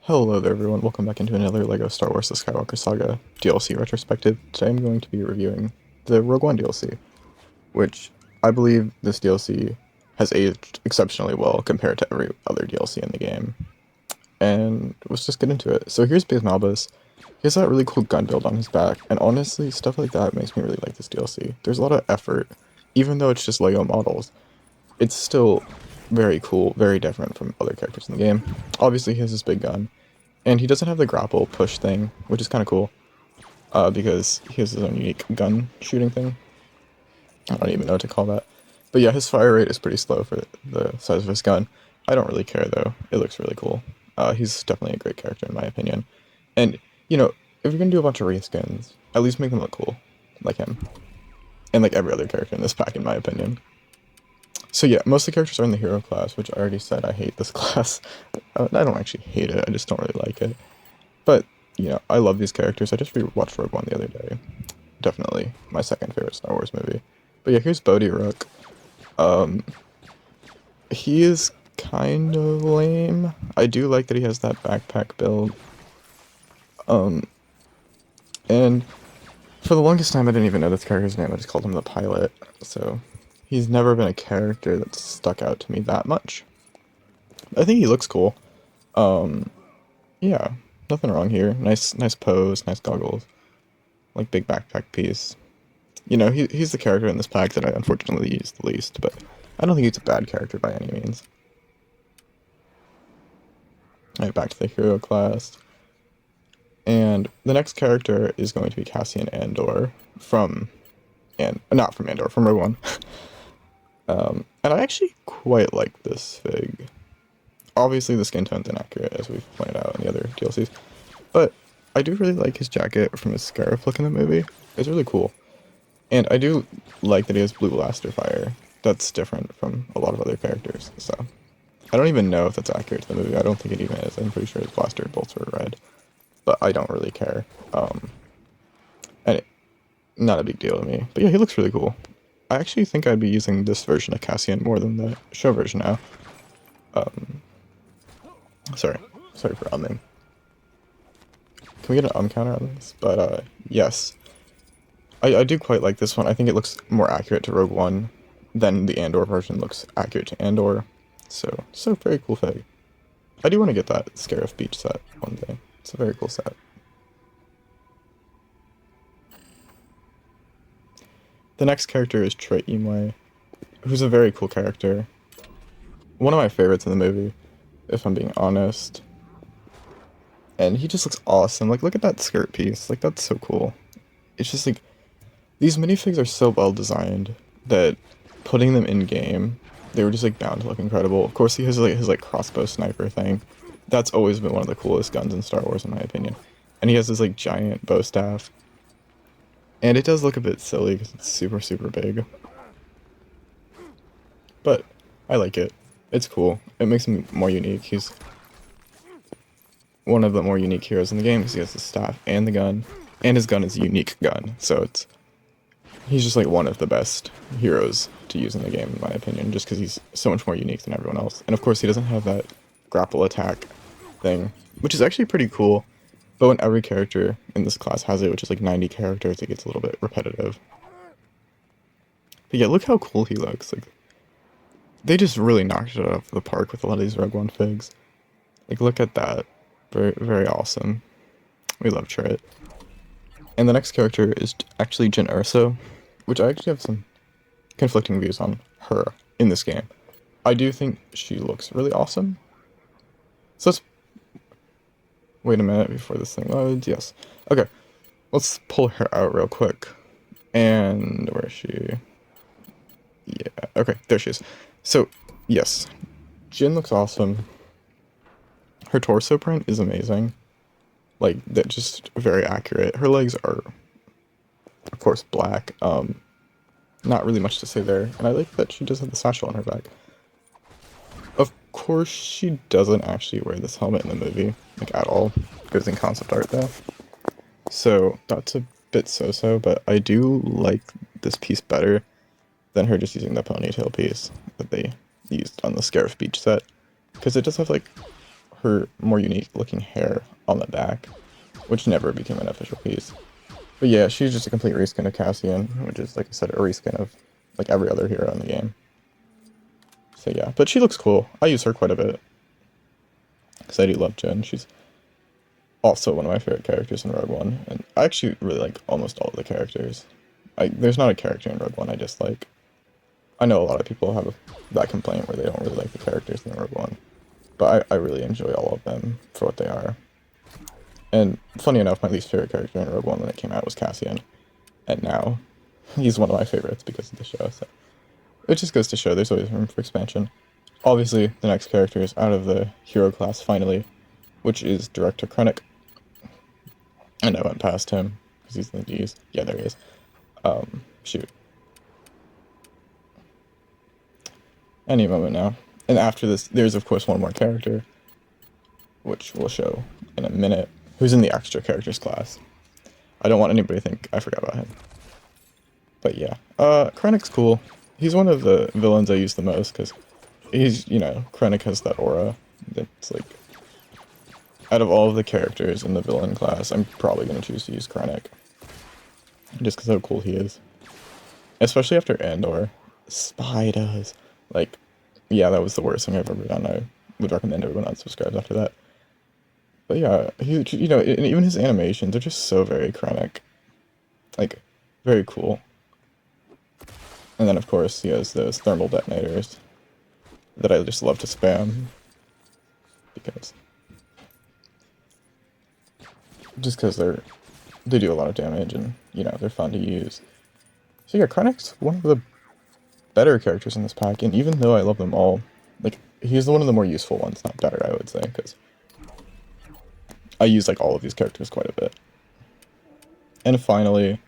Hello there everyone, welcome back into another LEGO Star Wars The Skywalker Saga DLC retrospective. Today I'm going to be reviewing the Rogue One DLC, which I believe this DLC has aged exceptionally well compared to every other DLC in the game. And let's just get into it. So here's Base Malbus. He has that really cool gun build on his back, and honestly, stuff like that makes me really like this DLC. There's a lot of effort, even though it's just LEGO models. It's still very cool, very different from other characters in the game. Obviously he has this big gun, and he doesn't have the grapple push thing, which is kind of cool, because he has his own unique gun shooting thing. I don't even know what to call that. But yeah, his fire rate is pretty slow for the size of his gun. I don't really care though, it looks really cool. He's definitely a great character in my opinion. And, you know, if you're gonna do a bunch of reskins, at least make them look cool, like him. And like every other character in this pack in my opinion. So yeah, most of the characters are in the hero class, which I already said I hate this class. I don't actually hate it, I just don't really like it. But, you know, I love these characters. I just rewatched Rogue One the other day. Definitely my second favorite Star Wars movie. But yeah, here's Bod Rook. He is kind of lame. I do like that he has that backpack build. And for the longest time I didn't even know this character's name, I just called him the pilot. So he's never been a character that's stuck out to me that much. I think he looks cool. Yeah, nothing wrong here. Nice pose, nice goggles. Like big backpack piece. You know, he's the character in this pack that I unfortunately use the least, but I don't think he's a bad character by any means. Alright, back to the hero class. And the next character is going to be Cassian Andor from, not from Andor, from Rogue One. And I actually quite like this fig. Obviously the skin tone's inaccurate, as we've pointed out in the other DLCs, but I do really like his jacket from his scarf look in the movie. It's really cool. And I do like that he has blue blaster fire. That's different from a lot of other characters, so. I don't even know if that's accurate to the movie. I don't think it even is. I'm pretty sure his blaster bolts were red. But I don't really care. Not a big deal to me. But yeah, he looks really cool. I actually think I'd be using this version of Cassian more than the show version now. Sorry for umming. Can we get an counter on this? But yes. I do quite like this one. I think it looks more accurate to Rogue One than the Andor version looks accurate to Andor. So very cool fig. I do want to get that Scarif Beach set one day. It's a very cool set. The next character is Trit, who's a very cool character. One of my favorites in the movie, if I'm being honest. And he just looks awesome. Like, look at that skirt piece. Like, that's so cool. It's just like, these minifigs are so well designed that putting them in game, they were just like bound to look incredible. Of course, he has like his like crossbow sniper thing. That's always been one of the coolest guns in Star Wars, in my opinion. And he has this like giant bow staff. And it does look a bit silly because it's super big. But I like it. It's cool. It makes him more unique. He's one of the more unique heroes in the game because he has the staff and the gun. And his gun is a unique gun. So he's just like one of the best heroes to use in the game, in my opinion, just because he's so much more unique than everyone else. And of course, he doesn't have that grapple attack thing, which is actually pretty cool. But when every character in this class has it, which is like 90 characters, it gets a little bit repetitive. But yeah, look how cool he looks. Like, they just really knocked it out of the park with a lot of these Rogue One figs. Like, look at that. Very awesome. We love Trit. And the next character is actually Jyn Erso, which I actually have some conflicting views on her in this game. I do think she looks really awesome. So let's wait a minute before this thing loads. Yes. Okay. Let's pull her out real quick. And where is she? Yeah. Okay, there she is. So, yes. Jyn looks awesome. Her torso print is amazing. Like, that just very accurate. Her legs are, of course, black. Not really much to say there. And I like that she does have the satchel on her back. Of course, she doesn't actually wear this helmet in the movie, like, at all. It was in concept art, though. So, that's a bit so-so, but I do like this piece better than her just using the ponytail piece that they used on the Scarif Beach set. Because it does have, like, her more unique looking hair on the back, which never became an official piece. But yeah, she's just a complete reskin of Cassian, which is, like I said, a reskin of like every other hero in the game. So yeah, but she looks cool. I use her quite a bit because I do love Jen. She's also one of my favorite characters in Rogue One, and I actually really like almost all of the characters. There's not a character in Rogue One I dislike. I know a lot of people have that complaint where they don't really like the characters in Rogue One, but I really enjoy all of them for what they are. And funny enough, my least favorite character in Rogue One when it came out was Cassian, and now he's one of my favorites because of the show. So it just goes to show there's always room for expansion. Obviously, the next character is out of the hero class finally, which is Director Krennic. And I went past him because he's in the D's. Yeah, there he is. Shoot. Any moment now. And after this, there's of course one more character, which we'll show in a minute, who's in the extra characters class. I don't want anybody to think I forgot about him. But yeah, Krennic's cool. He's one of the villains I use the most, because he's, you know, Krennic has that aura that's like, out of all of the characters in the villain class, I'm probably going to choose to use Krennic. Just because how cool he is. Especially after Andor. Spiders. Like, yeah, that was the worst thing I've ever done. I would recommend everyone unsubscribes after that. But yeah, he, you know, and even his animations are just so very Krennic. Like, very cool. And then, of course, he has those thermal detonators that I just love to spam. Because... just because they do a lot of damage and, you know, they're fun to use. So yeah, Krennic's one of the better characters in this pack, and even though I love them all, like, he's one of the more useful ones, not better, I would say, because I use, like, all of these characters quite a bit. And finally,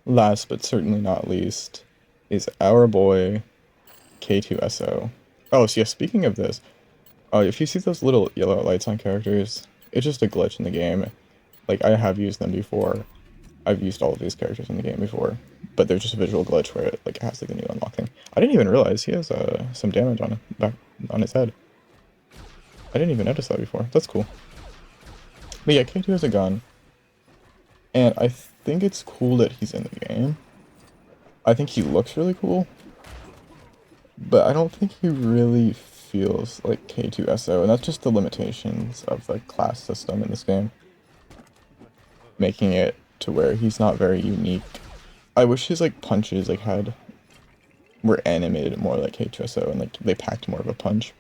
last but certainly not least, is our boy, K2SO. Oh, so yeah, speaking of this, if you see those little yellow lights on characters, it's just a glitch in the game. Like, I have used them before. I've used all of these characters in the game before, but there's just a visual glitch where it like has like the new unlock thing. I didn't even realize he has some damage on him, back on his head. I didn't even notice that before. That's cool. But yeah, K2 has a gun, and I think it's cool that he's in the game. I think he looks really cool, but I don't think he really feels like K2SO, and that's just the limitations of the class system in this game, making it to where he's not very unique. I wish his like punches like were animated more like K2SO and like they packed more of a punch.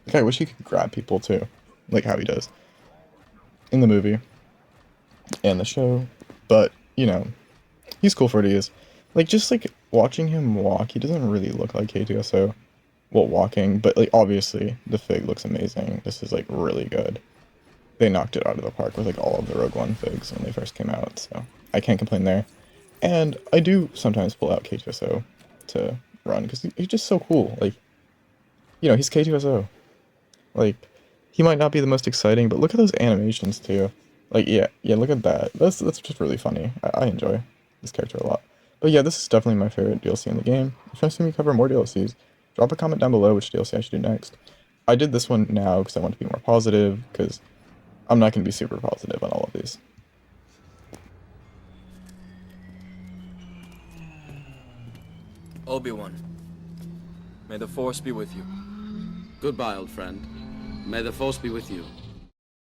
Like I wish he could grab people too, like how he does in the movie and the show. But you know, he's cool for what he is. Like just like watching him walk, he doesn't really look like K2SO while walking, but like obviously the fig looks amazing. This is like really good. They knocked it out of the park with like all of the Rogue One figs when they first came out, so I can't complain there. And I do sometimes pull out K2SO to run because he's just so cool. Like, you know, he's K2SO. Like, he might not be the most exciting, but look at those animations too. Like, yeah, look at that. That's just really funny. I enjoy this character a lot. But yeah, this is definitely my favorite DLC in the game. If you want to see me cover more DLCs, drop a comment down below which DLC I should do next. I did this one now because I want to be more positive, because I'm not going to be super positive on all of these. Obi-Wan, may the Force be with you. Goodbye, old friend. May the Force be with you.